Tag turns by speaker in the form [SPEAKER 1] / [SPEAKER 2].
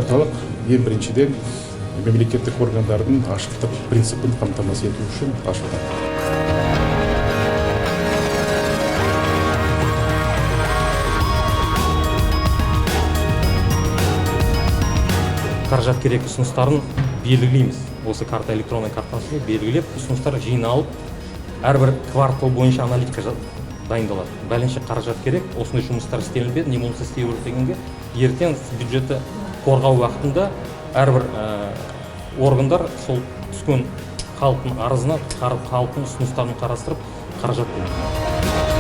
[SPEAKER 1] орталық ең біріншіден мемлекеттік органдардың ашықтық принципін қамтамасыз ету үшін ашылған.
[SPEAKER 2] Қаражат керек ұсыныстарын белгілейміз. Осы карта электронный картасы белгілеп, ұсыныстар жиналып, әрбір квартал бойынша аналитика дайындалады. Бәленше қаражат керек, осындай жұмыстар істелінбеді, не болмаса істеу керек дегенге, ертең бюджетті қорғау уақытында әрбір органдар сол түскен халықтың арызына, халықтың ұсыныстарын қарастырып, қаражат бөледі.